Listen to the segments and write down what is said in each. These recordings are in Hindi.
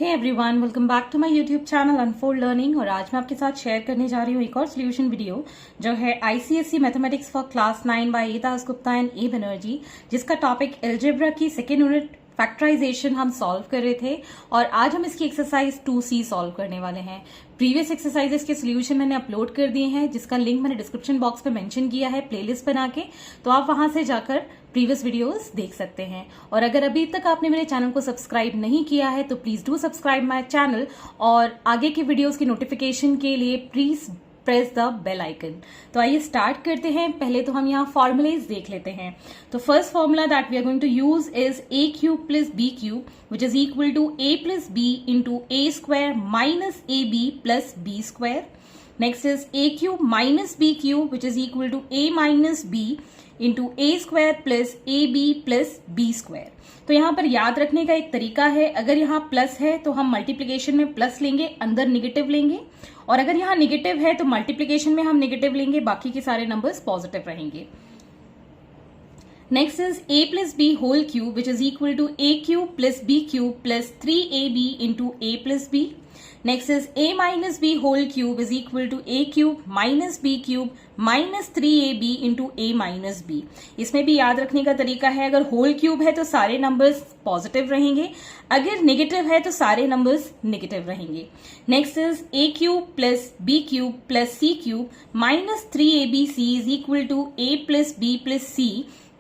Hey everyone, welcome back to my YouTube channel unfold learning. और आज मैं आपके साथ शेयर करने जा रही हूँ एक और सोल्यूशन वीडियो जो है ICSE mathematics for class 9 by A Das Gupta and A Banerjee, जिसका टॉपिक एल्जेब्रा की सेकेंड यूनिट फैक्टराइजेशन हम सॉल्व कर रहे थे। और आज हम इसकी एक्सरसाइज 2C सॉल्व करने वाले हैं। प्रीवियस एक्सरसाइजेस के सोल्यूशन मैंने अपलोड कर दिए हैं, जिसका लिंक मैंने डिस्क्रिप्शन बॉक्स में मेंशन किया है प्लेलिस्ट बना के, तो आप वहां से जाकर प्रीवियस वीडियोस देख सकते हैं। और अगर अभी तक आपने मेरे चैनल को सब्सक्राइब नहीं किया है तो please do subscribe my channel, और आगे की वीडियोस की नोटिफिकेशन के लिए please press the bell icon. तो आइए स्टार्ट करते हैं। पहले तो हम यहाँ फॉर्मुलेज देख लेते हैं। तो first formula that we are going to use is a cube plus b cube which is equal to a plus b into a square minus ab plus b square. Next is a cube minus b cube which is equal to a minus b into a square plus ab plus b square. तो यहाँ पर याद रखने का एक तरीका है, अगर यहाँ प्लस है तो हम मल्टीप्लीकेशन में प्लस लेंगे, अंदर निगेटिव लेंगे, और अगर यहाँ निगेटिव है तो मल्टीप्लीकेशन में हम निगेटिव लेंगे, बाकी के सारे नंबर्स पॉजिटिव रहेंगे। Next is a plus B whole cube which is equal to a cube plus b cube plus 3ab into a plus b। Next is a minus b whole cube is equal to a cube minus b cube minus 3ab into a minus b। इसमें भी याद रखने का तरीका है, अगर होल क्यूब है तो सारे नंबर्स पॉजिटिव रहेंगे, अगर नेगेटिव है तो सारे नंबर्स नेगेटिव रहेंगे। Next is a cube plus b cube plus c cube minus 3abc is equal to a plus b plus c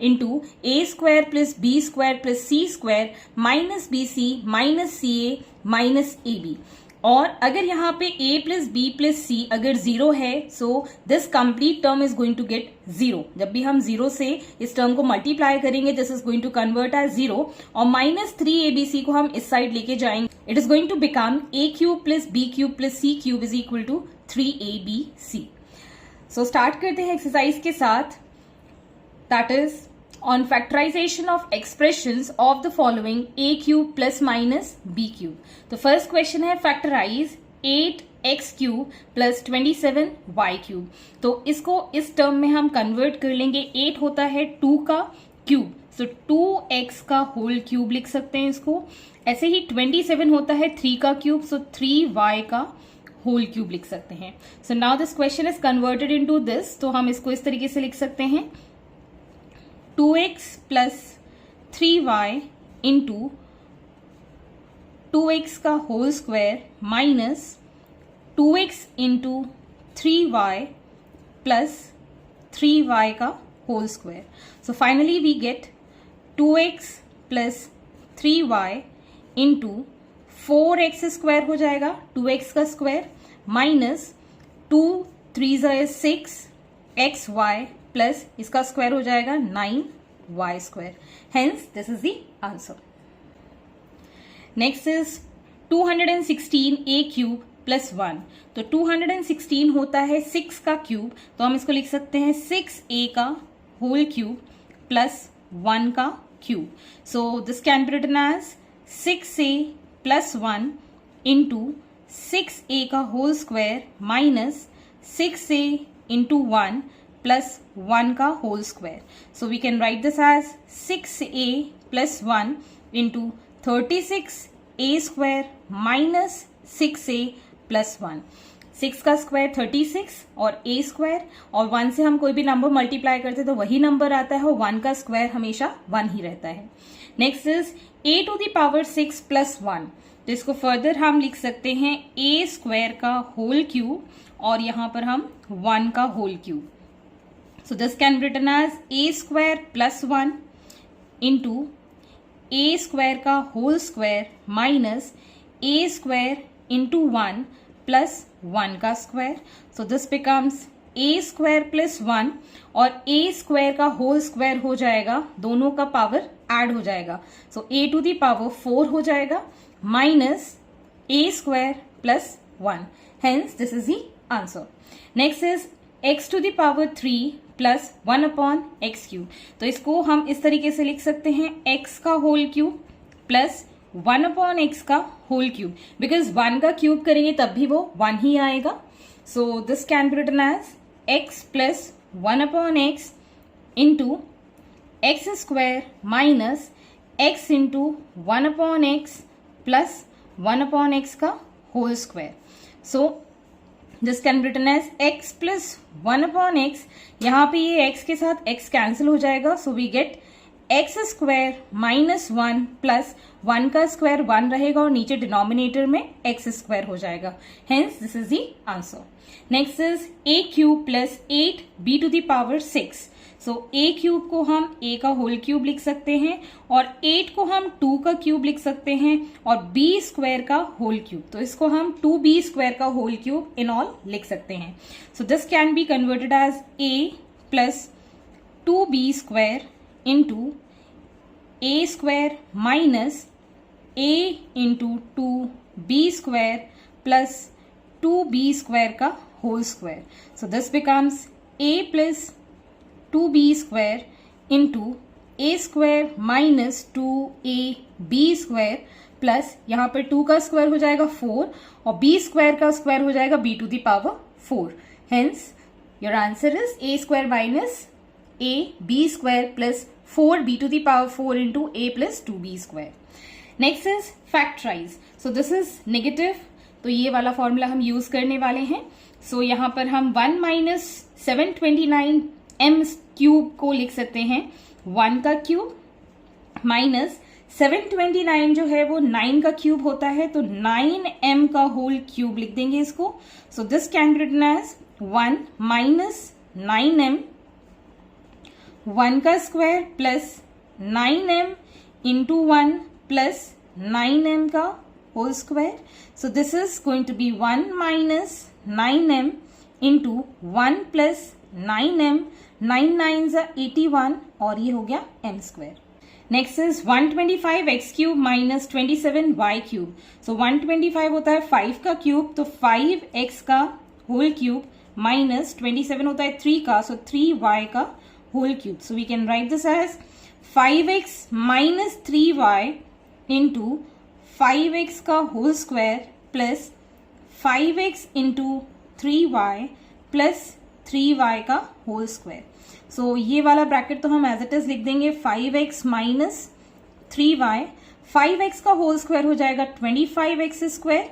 into a square plus b square plus c square minus bc minus ca minus ab। और अगर यहाँ पे a plus b plus c अगर जीरो है, so this complete term is going to get zero. जब भी हम जीरो से इस टर्म को मल्टीप्लाई करेंगे, this is going to convert as zero, और माइनस 3abc को हम इस साइड लेके जाएंगे, it is going to become a cube plus b cube plus c cube is equal to 3abc। So start करते हैं एक्सरसाइज के साथ, that is on factorization of expressions of the following a cube plus minus b cube। तो फर्स्ट क्वेश्चन है factorise 8x cube plus 27y cube. तो इसको इस टर्म में हम कन्वर्ट कर लेंगे। 8 होता है 2 का क्यूब, सो 2x का होल क्यूब लिख सकते हैं इसको। ऐसे ही 27 होता है 3 का क्यूब, सो 3y का होल क्यूब लिख सकते हैं। So now this question is converted into this, तो हम इसको इस तरीके से लिख सकते हैं 2x plus 3y into 2x का whole square minus 2x into 3y plus 3y का whole square. So finally we get 2x plus 3y into 4x square हो जाएगा, 2x का स्क्वायर माइनस 2 3 6 xy प्लस इसका स्क्वायर हो जाएगा 9y square. Hence this is the answer. Next is 216a cube plus 1। तो 216 होता है 6 का क्यूब, तो हम इसको लिख सकते हैं 6a का होल क्यूब प्लस 1 का cube. So this can be written as 6a plus 1 into 6a का whole square minus 6a into 1 plus 1 का whole square. So we can write this as 6a plus 1 into 36a square minus 6a plus 1। 6 का स्क्वायर 36 और a स्क्वायर, और 1 से हम कोई भी नंबर मल्टीप्लाई करते हैं तो वही नंबर आता है, और 1 का स्क्वायर हमेशा 1 ही रहता है। Next is a to the power 6 plus 1। तो इसको फर्दर हम लिख सकते हैं a स्क्वायर का होल क्यूब, और यहाँ पर हम 1 का whole cube. So this can be written as a square plus 1 into a square का whole square minus a square into 1 plus 1 का square। So this becomes a square plus 1, और a square का whole square हो जाएगा, दोनों का पावर ऐड हो जाएगा, so a to the power 4 हो जाएगा minus a square plus 1। Hence this is the answer। Next is x to the power 3 plus 1 upon x cube. तो इसको हम इस तरीके से लिख सकते हैं x का whole cube plus 1 upon x का होल क्यूब, बिकॉज 1 का क्यूब करेंगे तब भी वो 1 ही आएगा। So this can be written as x plus 1 upon x into x square minus x into 1 upon x plus 1/x का whole square. So this can be written as x plus 1/x. यहाँ पे ये x के साथ x कैंसिल हो जाएगा. So we get x square minus 1 plus 1 का स्क्वायर 1 रहेगा और नीचे डिनोमिनेटर में एक्स स्क्वायर हो जाएगा. Hence this is the answer. Next is a cube plus 8b to the power 6. सो a क्यूब को हम a का होल क्यूब लिख सकते हैं और 8 को हम 2 का क्यूब लिख सकते हैं और b स्क्वायर का होल क्यूब. तो इसको हम 2b स्क्वायर का होल क्यूब इन ऑल लिख सकते हैं. So this can be converted as a plus 2b square into a square minus a into 2b square plus 2b square का whole square. So this becomes a plus 2b square into a square minus 2ab square plus यहाँ पर 2 का स्क्वायर हो जाएगा 4 और b स्क्वायर का स्क्वायर हो जाएगा b to the power 4. Hence your answer is a square minus a b square plus 4b to the power 4 into a plus 2b square. Next is factorize. So this is negative. तो ये वाला फॉर्मूला हम यूज करने वाले हैं. सो यहाँ पर हम 1 माइनस 729m क्यूब को लिख सकते हैं 1 का क्यूब माइनस 729 जो है वो 9 का क्यूब होता है तो 9m का होल क्यूब लिख देंगे इसको. So this can be written as 1 minus 9m 1 का square plus 9m into 1 plus 9m का whole square. So this is going to be 1 minus 9m into 1 plus 9m. 9 9s are 81 और ये हो गया m square. Next is 125x cube minus 27y cube. So 125 होता है 5 का क्यूब तो 5x का होल क्यूब माइनस 27 होता है 3 का सो 3y का whole cube. So we can write this as 5x minus 3y into 5x का whole square plus 5x into 3y plus 3y का whole square. So ये वाला ब्रैकेट तो हम एज इट इज लिख देंगे 5x minus 3y. 5x का होल स्क्वायर हो जाएगा 25x स्क्वायर.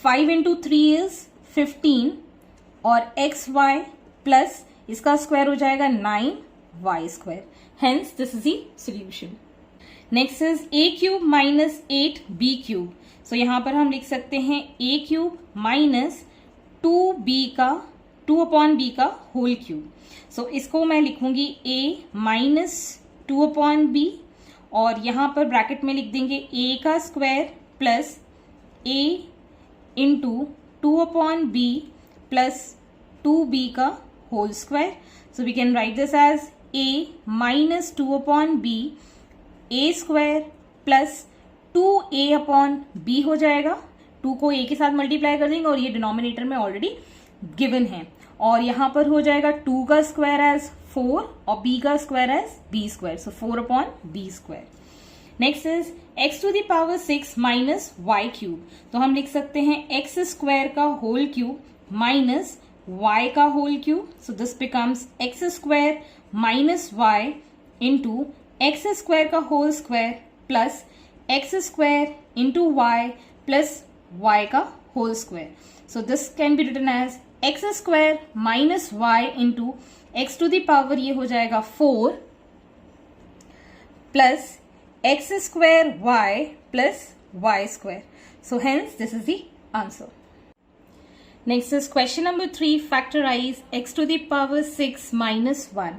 5 into 3 is 15 और xy प्लस इसका स्क्वायर हो जाएगा 9y square. Hence this is the solution. Next is a cube minus 8b cube. So यहां पर हम लिख सकते हैं a क्यूब माइनस 2/b का होल क्यूब. सो इसको मैं लिखूंगी a माइनस 2/b और यहां पर ब्रैकेट में लिख देंगे a का square plus a into 2/b plus 2b का whole square. So we can write this as a minus 2/b a square plus 2a/b हो जाएगा. 2 को a के साथ मल्टीप्लाई कर देंगे और ये डिनोमिनेटर में ऑलरेडी गिवन है और यहाँ पर हो जाएगा 2 का स्क्वायर एज 4 और b का square as b square. So 4/b square. Next is x to the power 6 minus y cube. तो हम लिख सकते हैं x स्क्वायर का होल क्यूब माइनस y का whole cube. So this becomes x square minus y into x square का whole square plus x square into y plus y का whole square. So this can be written as x square minus y into x to the power ये हो जाएगा 4 plus x square y plus y square. So hence this is the answer. Next is question number 3. Factorise x to the power 6 minus 1.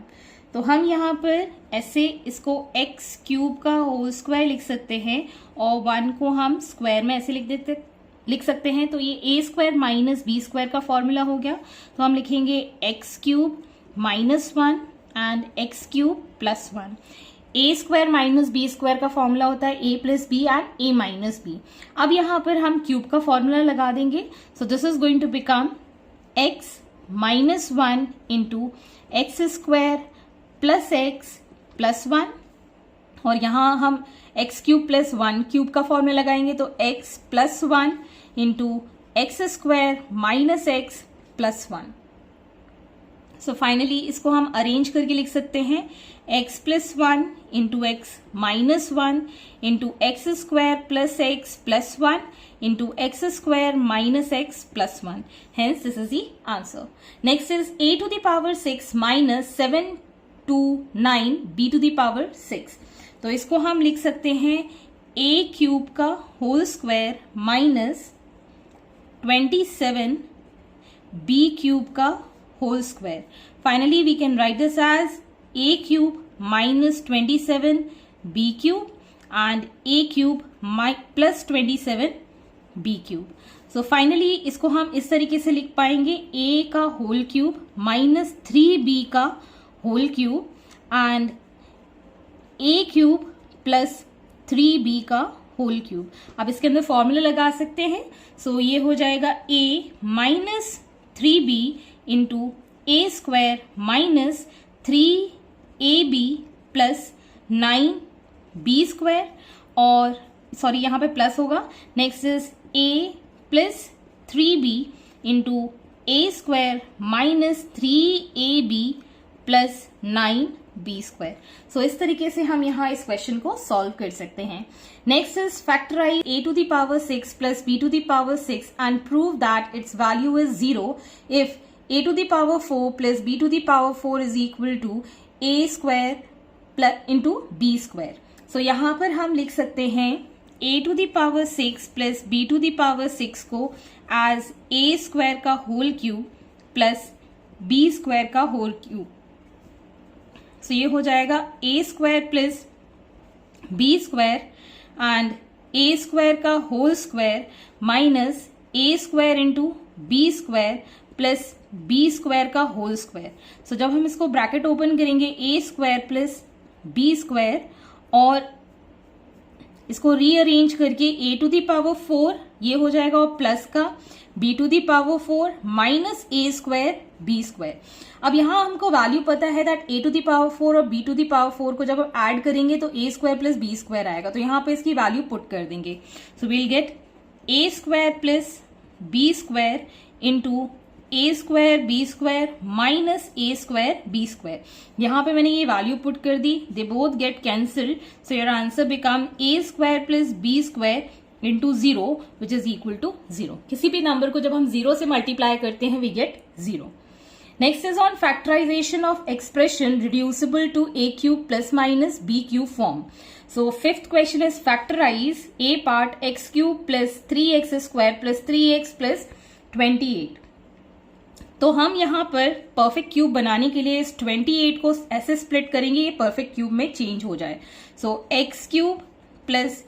तो हम यहाँ पर ऐसे इसको x क्यूब का होल स्क्वायर लिख सकते हैं और 1 को हम स्क्वायर में ऐसे लिख सकते हैं. तो ये a square minus b square का फॉर्मूला हो गया. तो हम लिखेंगे x cube minus 1 and x cube plus 1. a square minus b square का फॉर्मूला होता है a plus b and a minus b. अब यहाँ पर हम क्यूब का फॉर्मूला लगा देंगे. So this is going to become x minus 1 into x square plus x plus 1 और यहाँ हम एक्स क्यूब प्लस 1 क्यूब का फॉर्मूला लगाएंगे तो x plus 1 into x square minus x plus 1. So finally इसको हम अरेंज करके लिख सकते हैं x plus 1 into x minus 1 into x square plus x plus 1 into x square minus x plus 1. Hence this is the answer. Next is a to the power 6 minus 7 to 9 b to the power 6. तो इसको हम लिख सकते हैं a क्यूब का whole square minus 27 b cube का whole square. Finally, we can write this as a cube minus 27 b cube and a cube plus 27 b cube. So finally, इसको हम इस तरीके से लिख पाएंगे a का whole cube minus 3b का whole cube and a cube plus 3b का whole cube. अब इसके अंदर फॉर्मूला लगा सकते हैं. So ये हो जाएगा a minus 3b into A square minus 3ab plus 9b square और सॉरी यहाँ पे प्लस होगा. Next is a plus 3b into A square minus 3ab plus 9b square. So इस तरीके से हम यहाँ इस क्वेश्चन को सॉल्व कर सकते हैं. Next is factorise a to the power 6 plus b to the power 6 and prove that it's value is 0 if a to the power 4 plus b to the power 4 is equal to a square plus into b square. So यहाँ पर हम लिख सकते हैं a to the power 6 plus b to the power 6 को as a square का whole cube plus b square का whole cube. So ये हो जाएगा a square plus b square and a square का whole square minus a square into b square plus B square का होल स्क्वायर. सो जब हम इसको ब्रैकेट ओपन करेंगे a square plus B square और इसको रीअरेंज करके ए टू द पावर 4 ये हो जाएगा और प्लस का b to the power 4 minus A square B square. अब यहाँ हमको वैल्यू पता है that a to the power 4 और बी टू द पावर 4 को जब हम ऐड करेंगे तो A square plus B square आएगा. तो यहाँ पे इसकी वैल्यू पुट कर देंगे. So we'll get A square plus B square into A square B square minus A square B square. यहाँ पे मैंने ये वैल्यू पुट कर दी. They both get cancelled. So your answer become A square plus B square into 0 which is equal to 0. किसी भी नंबर को जब हम 0 से मल्टीप्लाई करते हैं we get 0. Next is on factorisation of expression reducible to a cube plus minus b cube form. So fifth question is factorize a part x cube plus 3x square plus 3x plus 28. तो हम यहाँ पर परफेक्ट क्यूब बनाने के लिए इस 28 को ऐसे स्प्लिट करेंगे ये परफेक्ट क्यूब में चेंज हो जाए. So x cube plus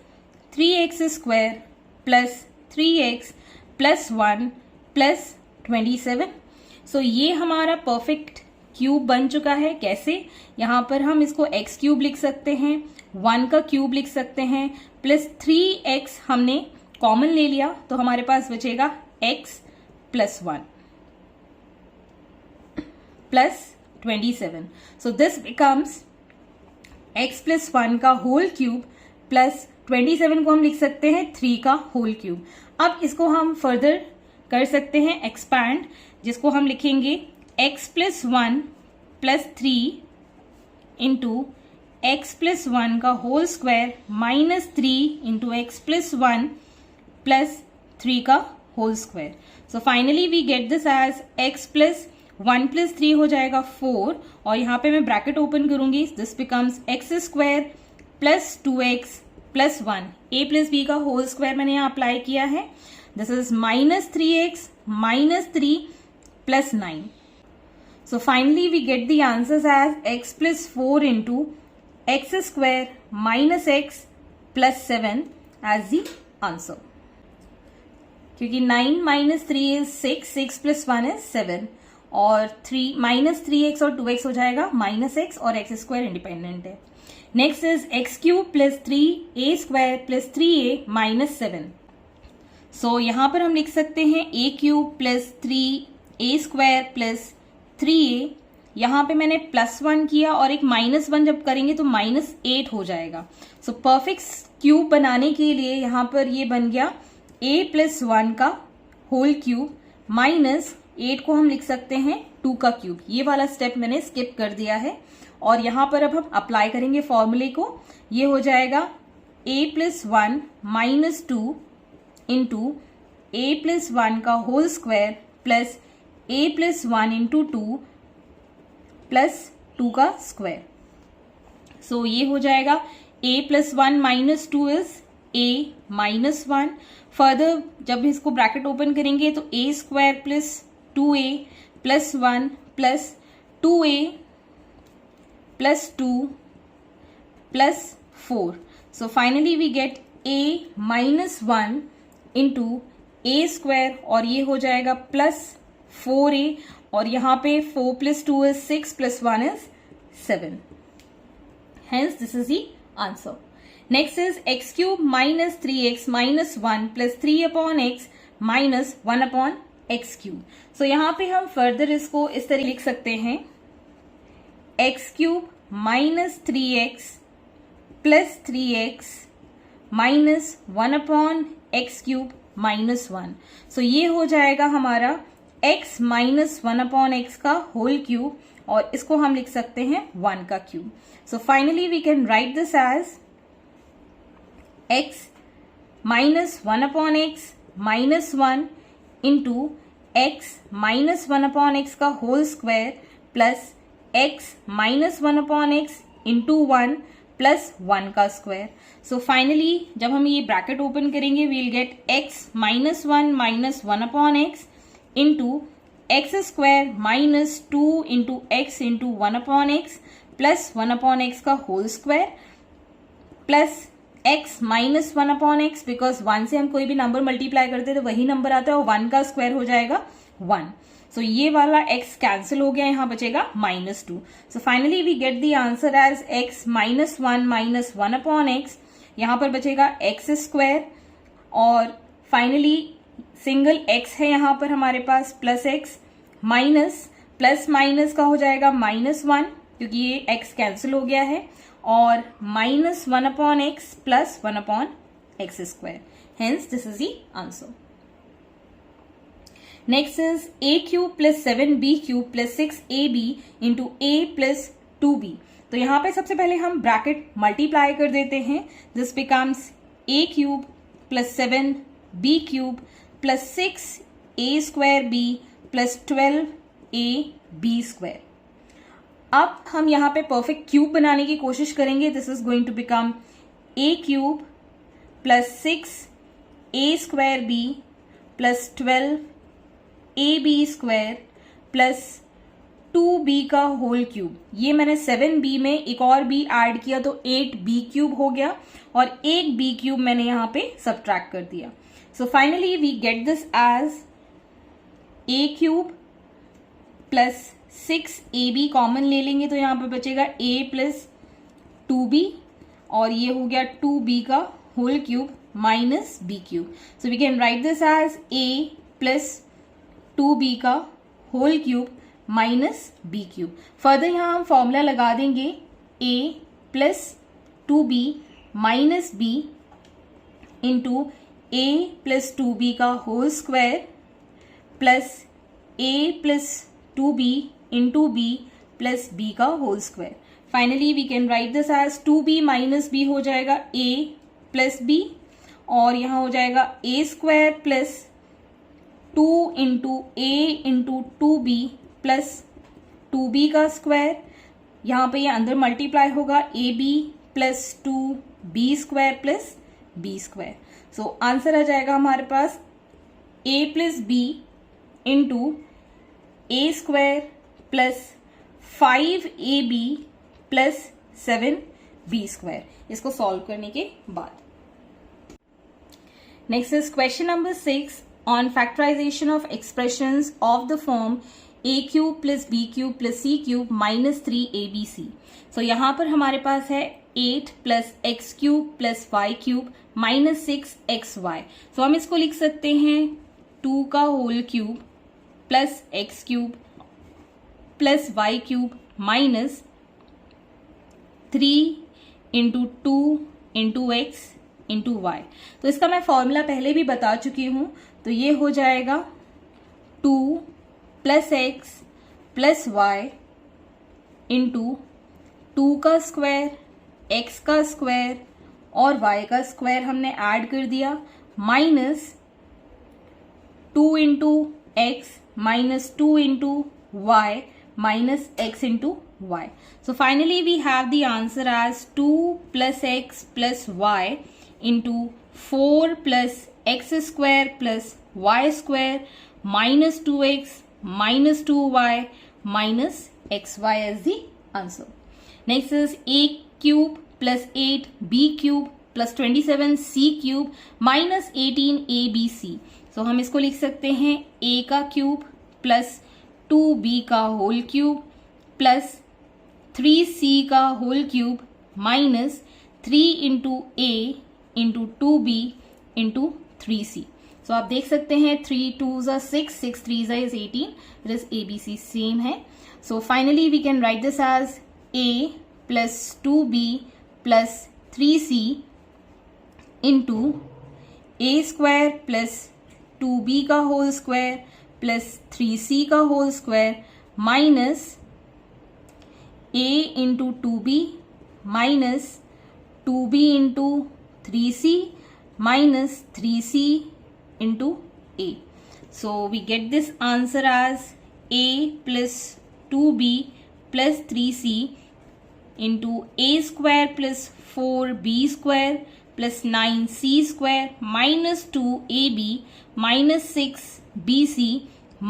3x square plus 3x plus 1 plus 27. So ये हमारा परफेक्ट क्यूब बन चुका है. कैसे? यहाँ पर हम इसको एक्स क्यूब लिख सकते हैं, 1 का क्यूब लिख सकते हैं, प्लस 3x हमने कॉमन ले लिया तो हमारे पास बचेगा x plus 1 plus 27. So this becomes x plus 1 का whole cube plus 27 को हम लिख सकते हैं 3 का whole cube. अब इसको हम फर्दर कर सकते हैं expand, जिसको हम लिखेंगे x plus 1 plus 3 into x plus 1 का whole square minus 3 into x plus 1 plus 3 का whole square. So finally we get this as x plus 1 plus 3 हो जाएगा 4 और यहाँ पे मैं ब्रैकेट ओपन करूंगी. This becomes x square plus 2x plus 1. a plus b का होल स्क्वायर मैंने यहाँ अप्लाई किया है. This is minus 3x minus 3 plus 9. So finally we get the answers as x plus 4 into x square minus x plus 7 as the answer. क्योंकि 9 माइनस 3 इज 6 प्लस 1 इज 7 और 3 माइनस 3x और 2x हो जाएगा माइनस x और एक्स स्क्वायर इंडिपेंडेंट है. Next is x cube plus 3a square plus 3a minus 7. सो यहाँ पर हम लिख सकते हैं a cube plus 3a square plus 3a. यहाँ पे मैंने प्लस 1 किया और एक माइनस 1 जब करेंगे तो माइनस 8 हो जाएगा. सो परफेक्ट क्यूब बनाने के लिए यहाँ पर ये बन गया a प्लस 1 का होल क्यूब माइनस 8 को हम लिख सकते हैं 2 का क्यूब। ये वाला स्टेप मैंने स्किप कर दिया है और यहां पर अब हम अप्लाई करेंगे फॉर्मूले को। ये हो जाएगा a+1 माइनस 2 इंटू a+1 का whole square plus a+1 into 2 plus 2 का स्क्वायर। सो ये हो जाएगा a+1 minus 2 is a-1। Further जब इसको ब्रैकेट ओपन करेंगे तो a square plus 2a plus 1 plus 2a plus 2 plus 4। So finally we get a-1 into a square और ये हो जाएगा प्लस 4a और यहाँ पे 4 plus 2 is 6 plus 1 is 7। Hence this is the answer. Next is x cube minus 3x minus 1 plus 3 upon x minus 1 upon x cube. So यहाँ पे हम further इसको इस तरह लिख सकते हैं x cube minus 3x plus 3x minus 1 upon x cube minus 1. So ये हो जाएगा हमारा x minus 1 upon x का whole cube और इसको हम लिख सकते हैं 1 का cube. So finally we can write this as x minus 1 upon x minus 1 into x minus 1 upon x का whole square plus x minus 1 upon x into 1 plus 1 का स्क्वायर। सो फाइनली जब हम ये ब्रैकेट ओपन करेंगे we'll get x minus 1 minus 1 upon x into x square minus 2 into x into 1 upon x plus 1 upon x का whole square plus x minus 1 upon x, because 1 से हम कोई भी नंबर मल्टीप्लाई करते हैं तो वही नंबर आता है और 1 का स्क्वायर हो जाएगा 1। सो ये वाला x कैंसिल हो गया, यहाँ बचेगा minus 2। So finally we get the answer as x minus 1 minus 1 upon x, यहाँ पर बचेगा एक्स स्क्वायर और फाइनली सिंगल x है यहाँ पर हमारे पास plus x minus plus minus का हो जाएगा माइनस 1 क्योंकि ये x कैंसिल हो गया है और minus 1 upon x plus 1 upon x square. Hence this is the answer. Next is a cube plus 7b cube plus 6ab into a plus 2b। तो यहाँ पे सबसे पहले हम ब्रैकेट मल्टीप्लाई कर देते हैं। This becomes a cube plus 7b cube plus 6a square b plus 12ab square. अब हम यहाँ पे परफेक्ट क्यूब बनाने की कोशिश करेंगे। This is going to become a cube plus 6a square b plus 12ab square plus 2b का होल क्यूब। ये मैंने 7b में एक और b ऐड किया तो 8b क्यूब हो गया और एक b क्यूब मैंने यहाँ पे सब्ट्रैक्ट कर दिया। So finally we get this as a cube plus 6ab common ले लेंगे तो यहाँ पे बचेगा a प्लस 2b और ये हो गया 2b का whole cube minus b cube. So we can write this as a plus 2b का whole cube minus b cube. Further यहाँ हम फॉर्मूला लगा देंगे a plus 2b minus b into a plus 2b का whole square plus a plus 2b into b plus b का whole square. Finally we can write this as 2b minus b हो जाएगा a प्लस b और यहाँ हो जाएगा a square plus 2 into a into 2b plus 2b का स्क्वायर। यहाँ पे ये अंदर मल्टीप्लाई होगा ab plus 2b square plus b square. So answer आ जाएगा हमारे पास a plus b into a square plus 5ab plus 7b square, इसको सॉल्व करने के बाद। Next is question number 6 on factorization of expressions of the form a cube plus b cube plus c cube minus 3abc। So यहाँ पर हमारे पास है 8 plus x cube plus y cube minus 6xy। So हम इसको लिख सकते हैं 2 का whole cube plus x cube plus y cube minus 3 into 2 into x into y. तो इसका मैं फॉर्मूला पहले भी बता चुकी हूं, तो ये हो जाएगा 2 plus x plus y into 2 का स्क्वायर, x का स्क्वायर और y का स्क्वायर हमने ऐड कर दिया, minus 2 into x minus 2 into y minus x into y. So finally we have the answer as 2 plus x plus y into 4 plus x square plus y square minus 2x minus 2y minus xy as the answer. Next is a cube plus 8b cube plus 27c cube minus 18abc. So हम इसको लिख सकते हैं a का क्यूब प्लस 2b का होल क्यूब प्लस 3c का होल क्यूब माइनस 3 इंटू ए इंटू 2b इंटू 3c. सो आप देख सकते हैं 3 2s are 6, 6 3s is 18. This ABC same है. So finally we can write this as a plus 2b plus 3c into a square plus 2b का होल स्क्वायर प्लस 3c का whole square minus a into 2b minus 2b into 3c minus 3c into a. So we get this answer as a plus 2b plus 3c into a square plus 4b square plus 9c square minus 2ab minus 6bc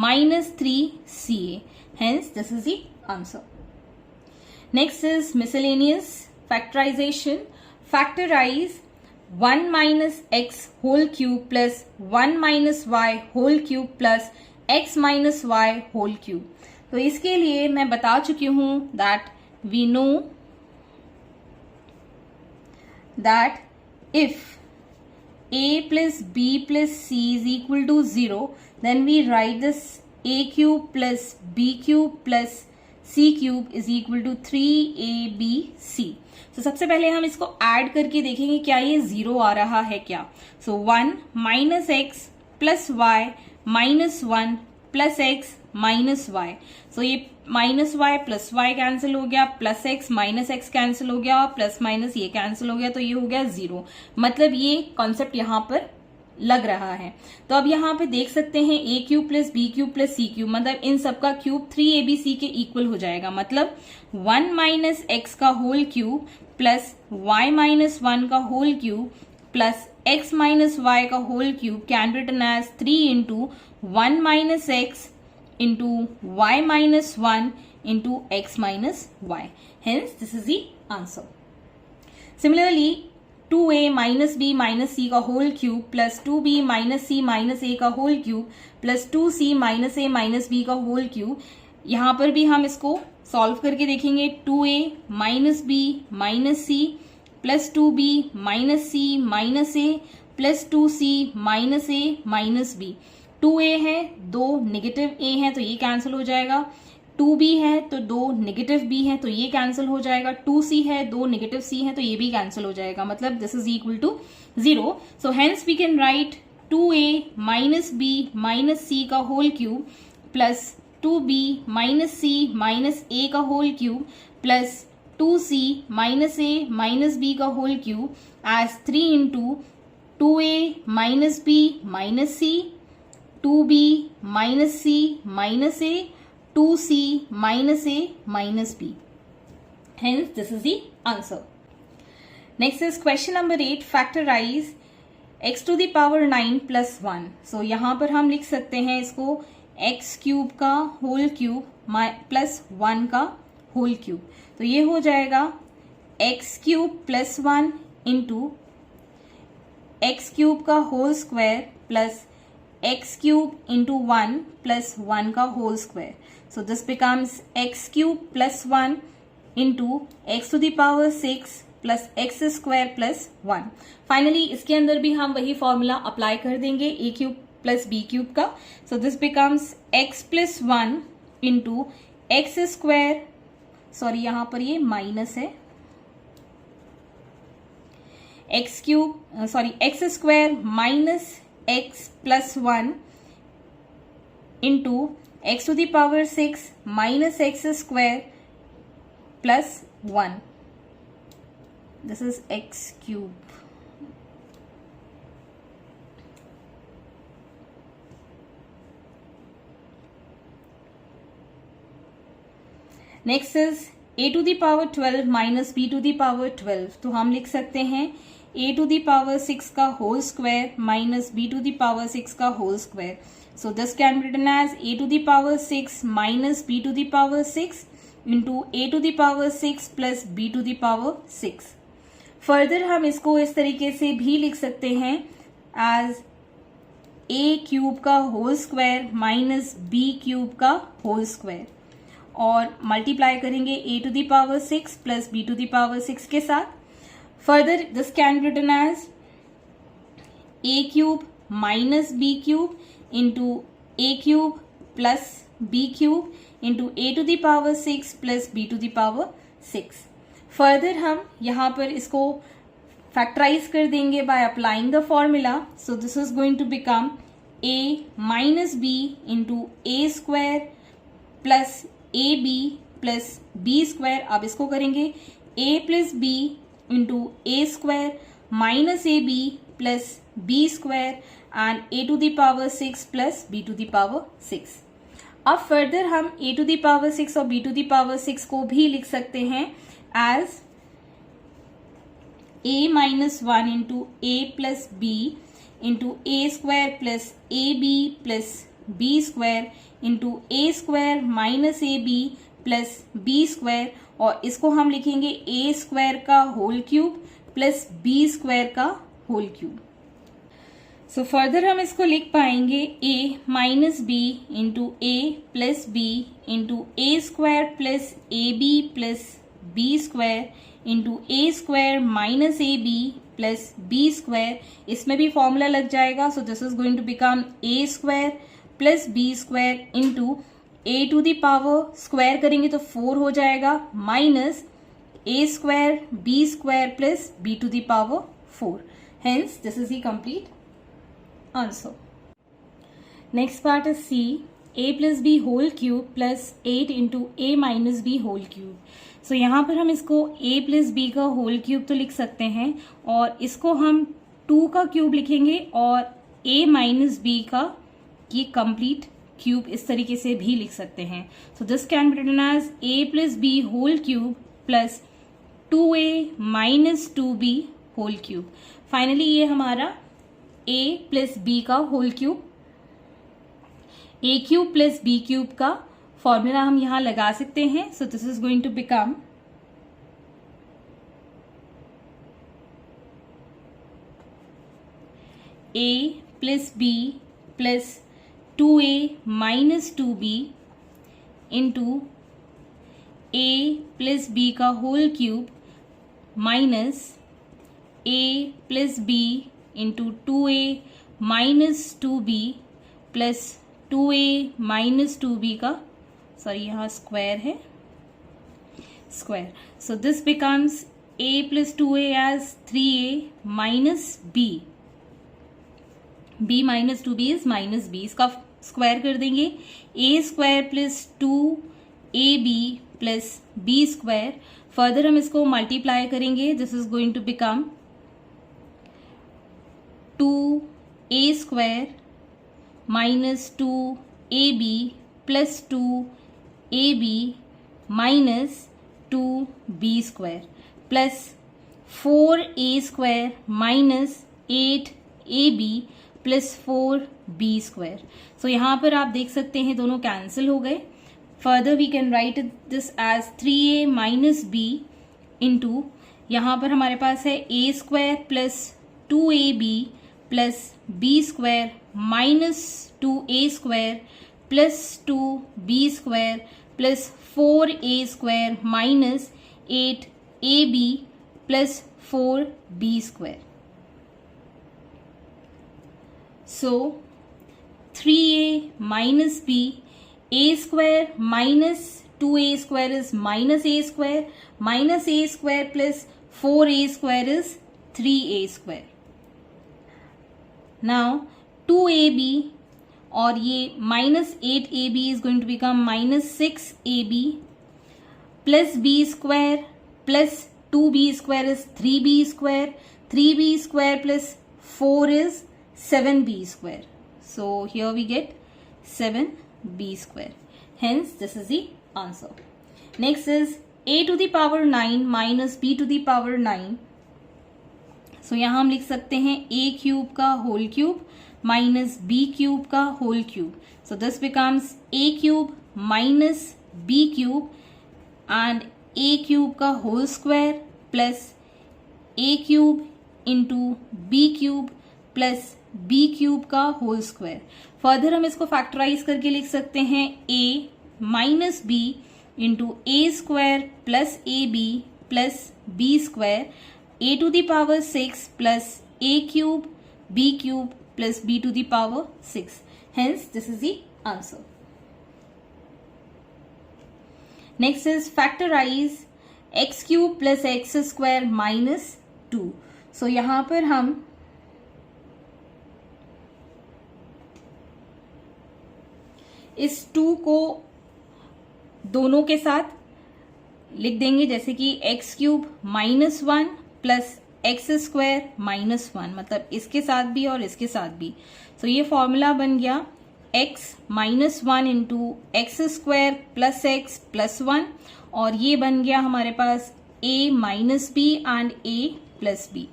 minus 3ca. Hence, this is the answer. Next is miscellaneous factorization. Factorize 1 minus x whole cube plus 1 minus y whole cube plus x minus y whole cube. तो इसके लिए मैं बता चुकी हूं that we know that if a plus b plus c is equal to 0, then we write this a cube plus b cube plus c cube is equal to 3abc. So सबसे पहले हम इसको ऐड करके देखेंगे क्या ये 0 आ रहा है क्या. So 1 minus x plus y minus 1 plus x minus y. So ये minus y plus y cancel हो गया, plus x minus x cancel हो गया और प्लस माइनस ये कैंसिल हो गया, तो ये हो गया 0. मतलब ये कॉन्सेप्ट यहाँ पर लग रहा है. तो अब यहाँ पे देख सकते हैं a cube plus b cube plus c cube, मतलब इन सबका क्यूब 3abc के इक्वल हो जाएगा. मतलब 1 माइनस एक्स का whole cube plus y minus 1 का whole cube plus x minus y का whole cube can written as 3 into 1 minus x into y minus 1 into x minus y. Hence, this is the answer. Similarly, 2a minus b minus c का whole cube plus 2b minus c minus a का whole cube plus 2c minus a minus b का whole cube. यहाँ पर भी हम इसको सॉल्व करके देखेंगे. 2a minus b minus c plus 2b minus c minus a plus 2c minus a minus b. 2a है, 2 नेगेटिव a है तो ये कैंसिल हो जाएगा. 2b है तो 2 नेगेटिव b है तो ये कैंसिल हो जाएगा. 2c है, 2 नेगेटिव c है तो ये भी कैंसिल हो जाएगा. मतलब this is equal to 0. So hence we can write 2a minus b minus c का whole cube plus 2b minus c minus a का whole cube plus 2c minus a minus b का whole cube as 3 into 2a minus b minus c 2b minus c minus a 2c minus a minus b. Hence, this is the answer. Next is question number 8. Factorize x to the power 9 plus 1. So यहाँ पर हम लिख सकते हैं इसको x क्यूब का होल क्यूब प्लस 1 का होल क्यूब. तो ये हो जाएगा x cube plus 1 into x cube का whole square plus x cube into 1 plus 1 का whole square. So this becomes x cube plus 1 into x to the power 6 plus x square plus 1. Finally इसके अंदर भी हम वही फॉर्मूला अप्लाई कर देंगे a cube plus b cube का. So this becomes x plus 1 into x square, sorry यहाँ पर ये माइनस है, x cube sorry x square minus x plus 1 into x to the power 6 minus x square plus 1. This is x cube. Next is a to the power 12 minus b to the power 12. तो हम लिख सकते हैं a to the power 6 का whole square minus b to the power 6 का whole square. So this can be written as a to the power 6 minus b to the power 6 into a to the power 6 plus b to the power 6. Further हम इसको इस तरीके से भी लिख सकते हैं as a क्यूब का whole square minus b cube का होल स्क्वायर, और मल्टीप्लाई करेंगे a to the power 6 plus b to the power 6 के साथ. Further this can be written as a cube minus b cube into a cube plus b cube into a to the power 6 plus b to the power 6. Further हम यहाँ पर इसको फैक्टराइज कर देंगे by applying the formula. So this is going to become a minus b into A square plus A B plus B square. अब इसको करेंगे a plus b into A square minus A B plus B square and a to the power 6 plus B to the power 6. अब फर्दर हम a टू द पावर 6 और b टू द पावर 6 को भी लिख सकते हैं as a minus 1 into a plus b into A square plus A B plus B square into A square minus A B plus B square, और इसको हम लिखेंगे ए स्क्वायर का whole cube plus B square का होल क्यूब. सो फर्दर हम इसको लिख पाएंगे a minus b into a plus b into A square plus A B plus B square into A square minus A B plus B square. इसमें भी फॉर्मूला लग जाएगा. So this is going to become A square plus B square into A to the power square करेंगे तो 4 हो जाएगा minus A square B square plus B to the power 4. Hence this is the complete answer. Next part is C, a plus B whole cube plus 8 into A minus B whole cube. So यहाँ पर हम इसको a प्लस बी का होल क्यूब तो लिख सकते हैं, और इसको हम 2 का क्यूब लिखेंगे और a माइनस बी का ये कंप्लीट क्यूब इस तरीके से भी लिख सकते हैं. So this can be written as a plus B whole cube plus 2a minus 2b whole cube. Finally ये हमारा a प्लस b का whole cube, a cube plus b cube का फॉर्मूला हम यहां लगा सकते हैं. So this is going to become a plus b plus 2a minus 2b into a plus b का whole cube minus a plus b into 2a minus 2b plus 2a minus 2b का, सॉरी यहाँ स्क्वायर है, square. So this becomes a plus 2a as 3a minus b. b minus 2b is minus b. इसका स्क्वायर कर देंगे a square plus 2ab plus b square. Further हम इसको मल्टीप्लाई करेंगे. This is going to become 2a square minus 2ab plus 2ab minus 2b square plus 4a square minus 8ab plus 4b square. So यहाँ पर आप देख सकते हैं दोनों कैंसिल हो गए. Further we can write this as 3a minus b into, यहाँ पर हमारे पास है a square plus 2ab plus b square minus 2a square plus 2b square plus 4a square minus 8ab plus 4b square. So 3a minus b, a square minus 2a square is minus a square, minus a square plus 4a square is 3a square. Now 2ab और ये -8ab is going to become -6ab plus b square plus 2b square is 3b square. 3b square plus 4 is 7b square. So here we get 7b square. Hence this is the answer. Next is a to the power 9 minus b to the power 9. So यहाँ हम लिख सकते हैं a क्यूब का whole cube minus b cube का whole cube. So this becomes a cube minus b cube and a cube का whole square plus a cube into b cube plus b cube का होल स्क्वायर. फर्दर हम इसको फैक्टराइज करके लिख सकते हैं a minus b into a square plus A B plus b square a to the power 6 plus a cube b cube plus b to the power 6. Hence this is the answer. Next is factorize x cube plus x square minus 2. So यहाँ पर हम इस 2 को दोनों के साथ लिख देंगे, जैसे कि x cube minus 1 plus x square minus 1, मतलब इसके साथ भी और इसके साथ भी. सो ये फॉर्मूला बन गया x minus 1 into x square plus x plus 1, और ये बन गया हमारे पास a minus b and a plus b.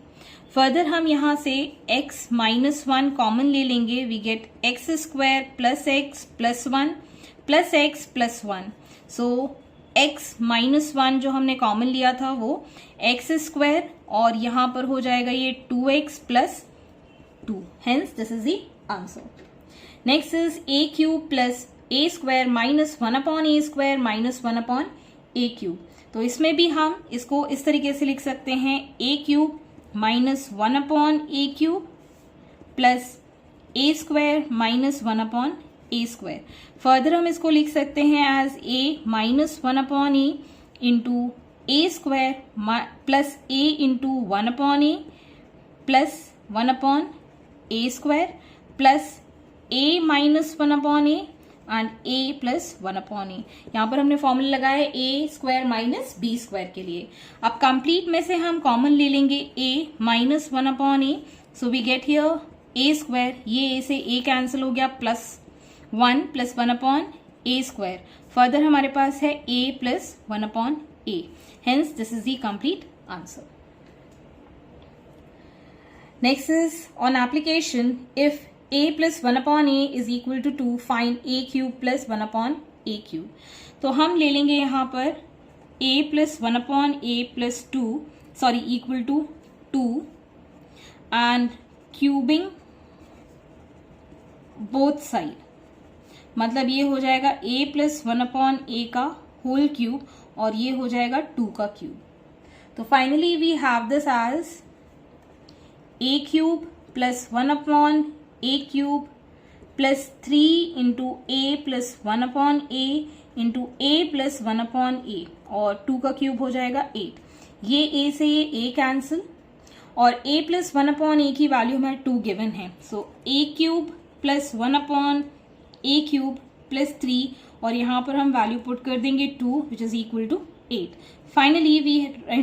Further हम यहाँ से x माइनस 1 कॉमन ले लेंगे. We get x square plus x plus 1 plus x plus 1. So x minus 1 जो हमने कॉमन लिया था वो एक्स स्क्वायर, और यहां पर हो जाएगा ये 2x plus 2. Hence this is the answer. Next is a cube plus a square minus 1 upon a square minus 1 upon a cube. तो इसमें भी हम इसको इस तरीके से लिख सकते हैं a cube minus 1 upon a cube plus a square minus 1 upon a square. Further हम इसको लिख सकते हैं as a minus 1 upon a into a square plus a into 1 upon a plus 1 upon a square plus a minus 1 upon a and a plus 1 upon a. यहाँ पर हमने फॉर्मूला लगाया है a square minus b square के लिए. अब कंप्लीट में से हम कॉमन ले लेंगे a minus 1 upon a. So we get here a square, ये a से a कैंसिल हो गया, plus 1 plus 1 upon a square. Further हमारे पास है a plus 1 upon a. Hence this is the complete answer. Next is on application, if a plus 1 upon a is equal to 2, find a cube plus 1 upon a cube. तो हम ले लेंगे यहाँ पर a plus 1 upon a plus 2 equal to 2 and cubing both side. मतलब ये हो जाएगा a plus 1 upon a का होल क्यूब और ये हो जाएगा 2 का क्यूब. तो finally we have this as a cube plus 1 upon a cube plus 3 into a plus 1 upon a into a plus 1 upon a, और 2 का क्यूब हो जाएगा 8. ये a से ये a कैंसिल, और a प्लस 1 अपॉन a की वैल्यू हमें 2 गिवन है. सो a cube plus 1 upon a cube plus 3, और यहाँ पर हम वैल्यू पुट कर देंगे 2 which is equal to 8. Finally we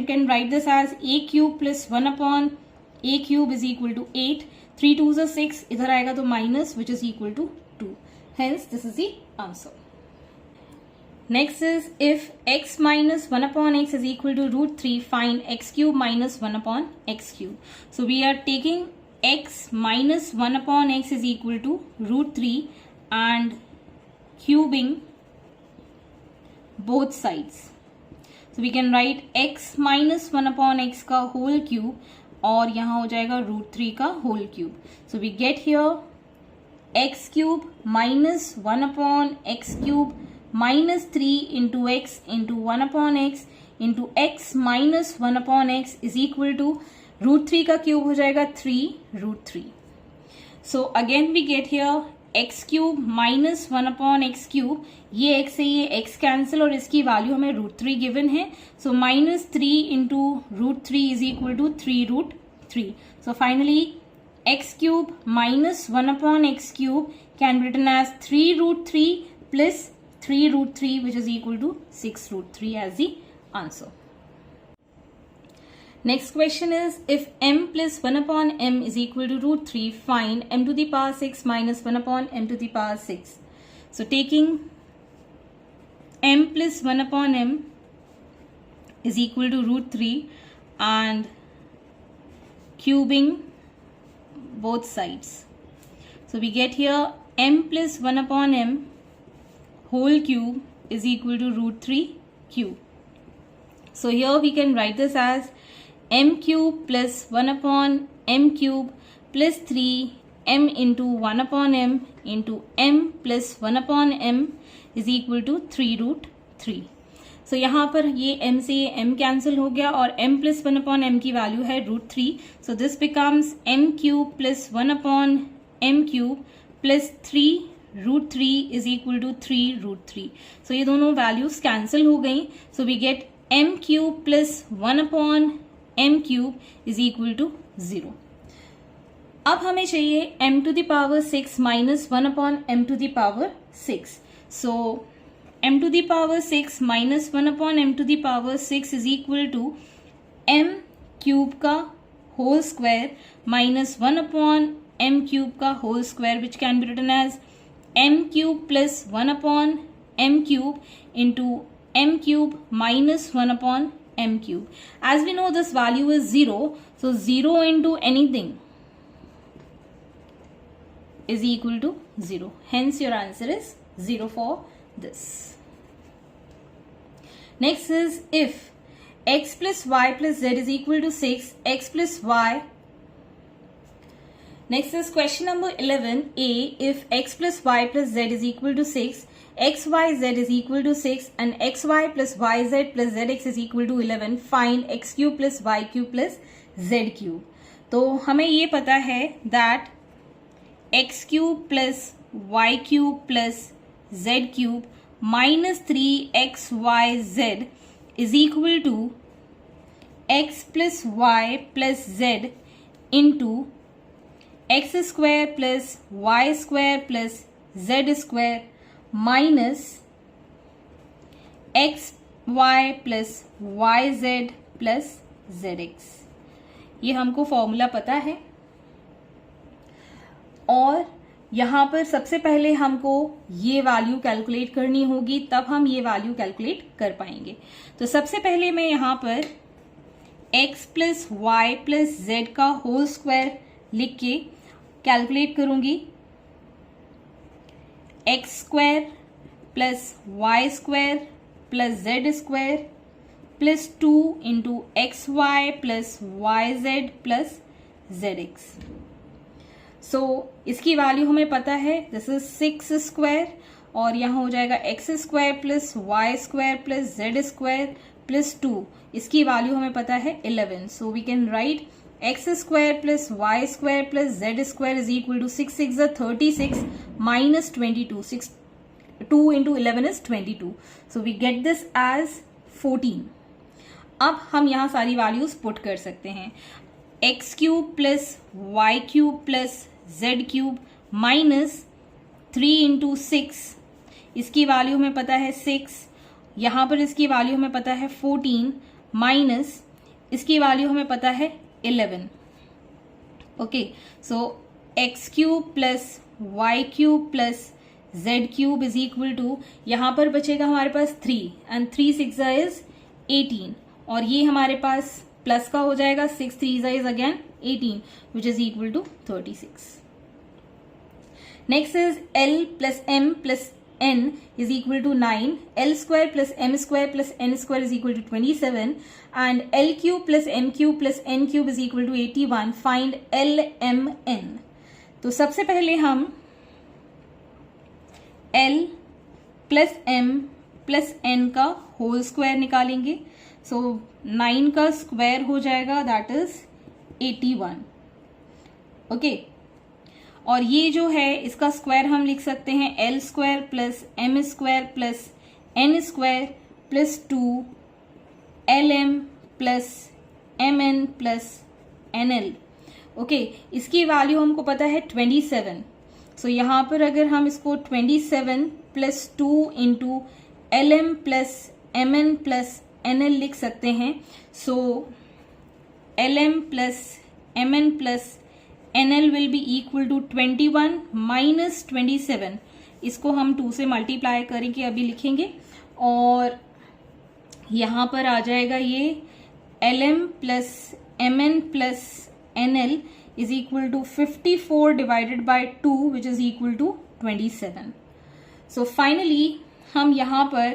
can write this as a cube plus 1 upon a cube is equal to 8. 3 2 6, इधर आएगा तो minus which is equal to 2. Hence this is the answer. Next is if x minus 1 upon x is equal to √3, find x cube minus 1 upon x cube. So we are taking x minus 1 upon x is equal to √3 and cubing both sides. So we can write x minus 1 upon x का whole cube, और यहाँ हो जाएगा √3 का whole cube. So we get here x cube minus 1 upon x cube minus 3 into x into 1 upon x into x minus 1 upon x is equal to √3 का cube हो जाएगा 3√3. So again we get here x cube minus 1 upon x cube, ये x से ये x कैंसिल, और इसकी वैल्यू हमें √3 गिवन है. So minus 3 into √3 is equal to 3√3. So finally x cube minus 1 upon x cube can be written as 3 root 3 plus 3 root 3, which is equal to 6 root 3 as the answer. Next question is, if m plus 1 upon m is equal to root 3, find m to the power 6 minus 1 upon m to the power 6. So taking m plus 1 upon m is equal to root 3 and cubing both sides. So we get here m plus 1 upon m whole cube is equal to root 3 cube. So here we can write this as m cube plus 1 upon m cube plus 3 m into 1 upon m into m plus 1 upon m is equal to 3 root 3. So यहाँ पर ये m से ये m कैंसिल हो गया और m प्लस 1 अपॉन m की वैल्यू है root 3. So this becomes m cube plus 1 upon m cube plus 3 root 3 is equal to 3 root 3. So ये दोनों वैल्यूज कैंसिल हो गई. So we get m cube plus 1 upon m cube is equal to 0. अब हमें चाहिए m to the power 6 minus 1 upon m to the power 6. So m to the power 6 minus 1 upon m to the power 6 is equal to m cube का whole square minus 1 upon m cube का whole square, which can be written as m cube plus 1 upon m cube into m cube minus 1 upon m cube. As we know, this value is 0, so 0 into anything is equal to 0. Hence your answer is 0 for this. Next is, if x plus y plus z is equal to 6, x plus y. Next is question number 11. A, if x plus y plus z is equal to 6, x y z is equal to 6 and x y plus y z plus z x is equal to 11, find x cube plus y cube plus z cube. तो हमें ये पता है that x cube plus y cube plus z cube minus 3xyz is equal to x plus y plus z into x square plus y square plus z square minus xy plus yz plus zx. ये हमको फॉर्मूला पता है और यहाँ पर सबसे पहले हमको ये वैल्यू कैलकुलेट करनी होगी, तब हम ये वैल्यू कैलकुलेट कर पाएंगे. तो सबसे पहले मैं यहाँ पर x plus y plus z का होल स्क्वायर लिख के कैलकुलेट करूंगी. x square plus y square plus z square plus 2 into x y plus y z plus z x. So इसकी वैल्यू हमें पता है, दिस इज 6 स्क्वायर और यहाँ हो जाएगा x square plus y square plus z square plus 2. इसकी वैल्यू हमें पता है 11. So we can write x square plus y square plus z square is equal to 6 6 36 minus 22. 2 into 11 is 22. So we get this as 14. अब हम यहाँ सारी वैल्यूज पुट कर सकते हैं. X cube plus y cube plus z cube minus 3 into 6, इसकी वैल्यू हमें पता है 6. यहाँ पर इसकी वैल्यू हमें पता है 14 माइनस इसकी वैल्यू हमें पता है 11. Okay, so x cube plus y cube plus z cube is equal to, यहाँ पर बचेगा हमारे पास 3 एंड 3 6 इज 18 और ये हमारे पास प्लस का हो जाएगा 6 3 is again 18 which is equal to 36. Next is L plus M plus N is equal to 9. L square plus M square plus N square is equal to 27 and L cube plus M cube plus N cube is equal to 81. Find L M N. तो सबसे पहले हम L plus M plus N का होल स्क्वायर निकालेंगे. सो 9 का स्क्वायर हो जाएगा दैट इज 81. ओके, और ये जो है इसका स्क्वायर हम लिख सकते हैं L square plus M square plus N square plus 2 L M plus M N plus N L okay, इसकी वैल्यू हमको पता है 27। सो यहाँ पर अगर हम इसको 27 plus 2 into LM plus MN plus NL लिख सकते हैं। So LM plus MN plus NL will be equal to 21 minus 27। इसको हम 2 से मल्टीप्लाई करके अभी लिखेंगे और यहाँ पर आ जाएगा ये LM plus MN plus NL is equal to 54 divided by 2 which is equal to 27। So finally हम यहाँ पर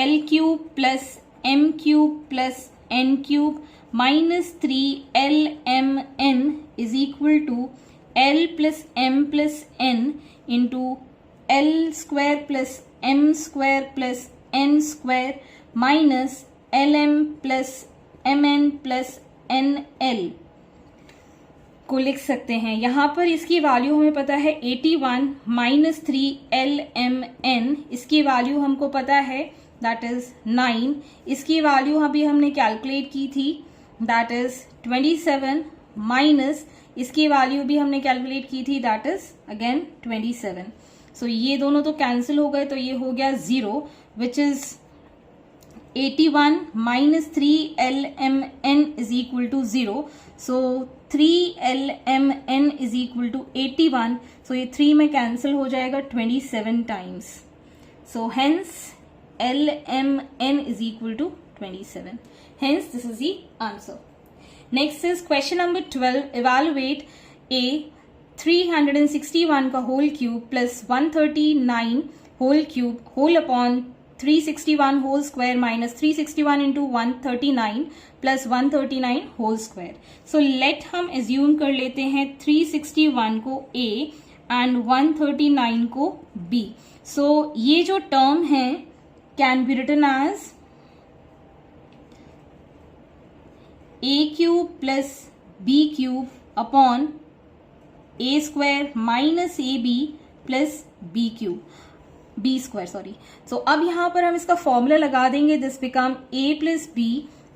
L cube plus M cube plus N cube minus 3LMN is equal to L plus M plus N into L square plus M square plus N square minus LM plus MN plus NL को लिख सकते हैं। यहां पर इसकी वैल्यू हमें पता है 81 माइनस 3LMN, इसकी वैल्यू हमको पता है दैट इज 9। इसकी वैल्यू अभी हमने कैलकुलेट की थी दैट इज 27 माइनस इसकी वैल्यू भी हमने कैलकुलेट की थी दैट इज अगेन 27। सो ये दोनों तो कैंसिल हो गए, तो ये हो गया 0 which is 81 minus 3LMN is equal to 0। So 3LMN is equal to 81। So ये 3 में कैंसिल हो जाएगा 27 times. So hence LMN is equal to 27. Hence, this is the answer. Next is question number 12. Evaluate a 361 का whole cube plus 139 whole cube whole upon 361 whole square minus 361 into 139 plus 139 whole square. So let हम assume कर लेते हैं 361 को A and 139 को B. So ये जो term है can be written as a cube plus b cube upon a square minus ab plus b square sorry. So अब यहाँ पर हम इसका फॉर्मूला लगा देंगे, this become a plus b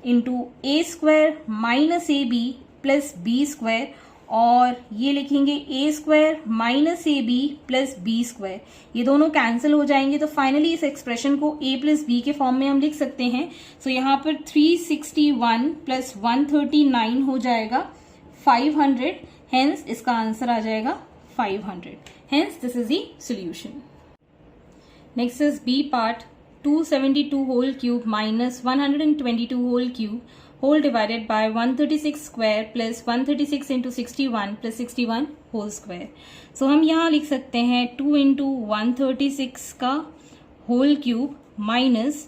into a square minus ab plus b square और ये लिखेंगे a square minus A B plus B square, ये दोनों कैंसिल हो जाएंगे। तो फाइनली इस एक्सप्रेशन को a प्लस बी के फॉर्म में हम लिख सकते हैं। सो यहाँ पर 361 प्लस 139 हो जाएगा 500, हेंस इसका आंसर आ जाएगा 500। Hence this is the solution. Next is B part, 272 whole cube minus 122 whole cube whole divided by 136 square plus 136 into 61 plus 61 whole square. So हम यहाँ लिख सकते हैं 2 into 136 का whole cube minus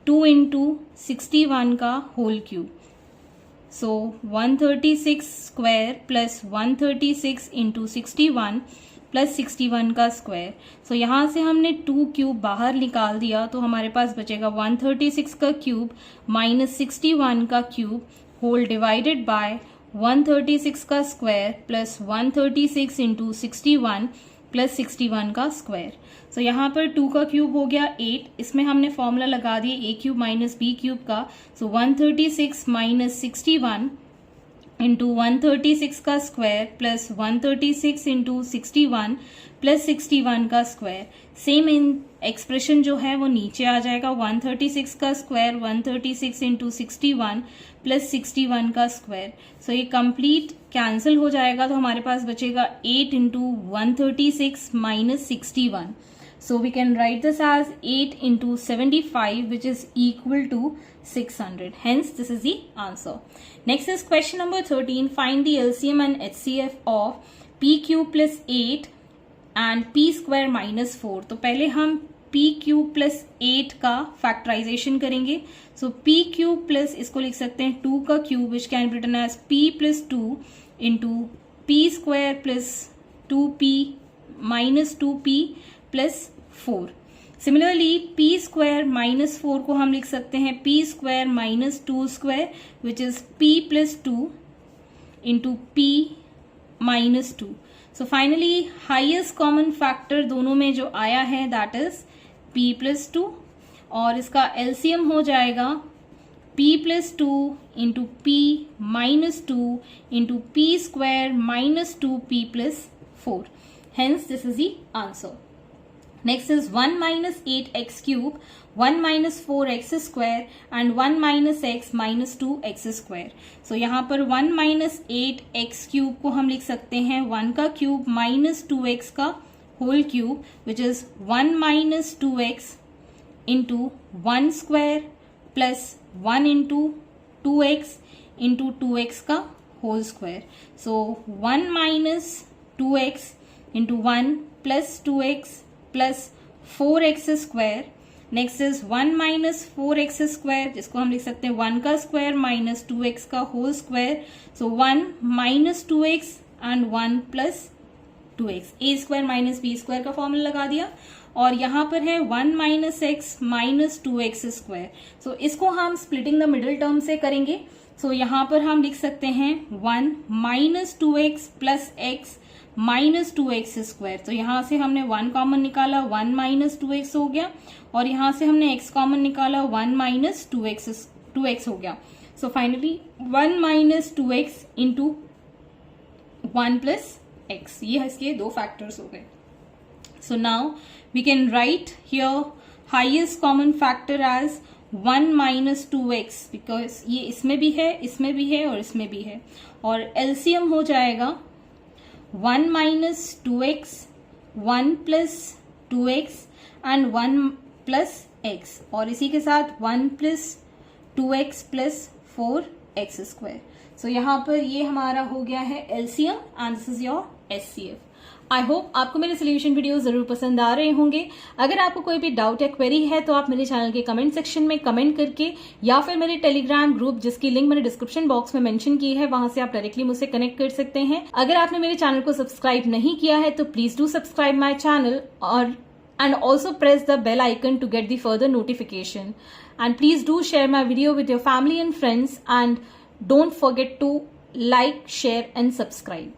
2 into 61 का whole cube. So 136 square plus 136 into 61 plus 61 का स्क्वायर। सो यहाँ से हमने 2 क्यूब बाहर निकाल दिया तो हमारे पास बचेगा 136 का क्यूब माइनस 61 का क्यूब होल डिवाइडेड बाय 136 का स्क्वायर प्लस 136 इंटू 61 प्लस 61 का स्क्वायर। सो यहाँ पर 2 का क्यूब हो गया 8, इसमें हमने फॉर्मूला लगा दिया a cube minus b cube का। सो 136 माइनस 61 इंटू 136 का स्क्वायर प्लस 136 इंटू 61 प्लस 61 का स्क्वायर। सेम एक्सप्रेशन जो है वो नीचे आ जाएगा, 136 का स्क्वायर 136 इंटू 61 प्लस 61 का स्क्वायर। सो ये कंप्लीट कैंसिल हो जाएगा तो हमारे पास बचेगा 8 into 136 minus 61। So we can write this as 8 into 75 which is equal to 600. Hence this is the answer. Next is question number 13. Find the LCM and HCF of p cube plus 8 and p square minus 4. तो पहले हम p cube plus 8 का फैक्टराइजेशन करेंगे। So p cube plus इसको लिख सकते हैं 2 का cube which can be written as p plus 2 into p square plus 2p minus 2p plus 4. Similarly p square minus 4 को हम लिख सकते हैं p square minus 2 square which is p plus 2 into p minus 2. So finally highest common factor दोनों में जो आया है दैट इज p प्लस 2 और इसका एलसीएम हो जाएगा p plus 2 into p minus 2 into p square minus 2p plus 4. Hence, this is the answer. Next is 1 minus 8x cube, 1 minus 4x square and 1 minus x minus 2x square. So यहाँ पर 1 minus 8x cube को हम लिख सकते हैं 1 का क्यूब minus 2x का whole cube, which is 1 minus 2x into 1 square plus 1 into 2x into 2x का whole square. So 1 minus 2x into 1 plus 2x plus 4x square. Next is 1 minus 4x square, जिसको हम लिख सकते हैं 1 का स्क्वायर माइनस 2x का whole square. So 1 minus 2x and 1 plus 2x. A square minus b square का फॉर्मूला लगा दिया. और यहाँ पर है 1 minus x minus 2x square. So इसको हम स्प्लिटिंग द मिडिल टर्म से करेंगे. सो यहाँ पर हम लिख सकते हैं 1 minus 2x plus x minus 2x square. तो यहाँ से हमने 1 कॉमन निकाला, 1 माइनस 2x हो गया. और यहाँ से हमने x कॉमन निकाला, 1 माइनस 2x हो गया. So finally 1 minus 2x into 1 plus x. ये इसके दो फैक्टर्स हो गए. So now we can write here highest common factor as 1 minus 2x because ये इसमें भी है, इसमें भी है और इसमें भी है. और LCM हो जाएगा 1 minus 2x, 1 plus 2x and 1 plus x. और इसी के साथ 1 plus 2x plus 4x square. So यहाँ पर ये हमारा हो गया है LCM and this is your SCF. I hope आपको मेरे सोल्यूशन वीडियो जरूर पसंद आ रहे होंगे. अगर आपको कोई भी डाउट या क्वेरी है तो आप मेरे चैनल के कमेंट सेक्शन में कमेंट करके या फिर मेरे टेलीग्राम ग्रुप जिसकी लिंक मैंने डिस्क्रिप्शन बॉक्स में मेंशन की है वहां से आप डायरेक्टली मुझसे कनेक्ट कर सकते हैं. अगर आपने मेरे चैनल को सब्सक्राइब नहीं किया है तो please do subscribe my channel और and also press the bell icon to get the further notification. And please do share my video with your family and friends and don't forget to like, share and subscribe.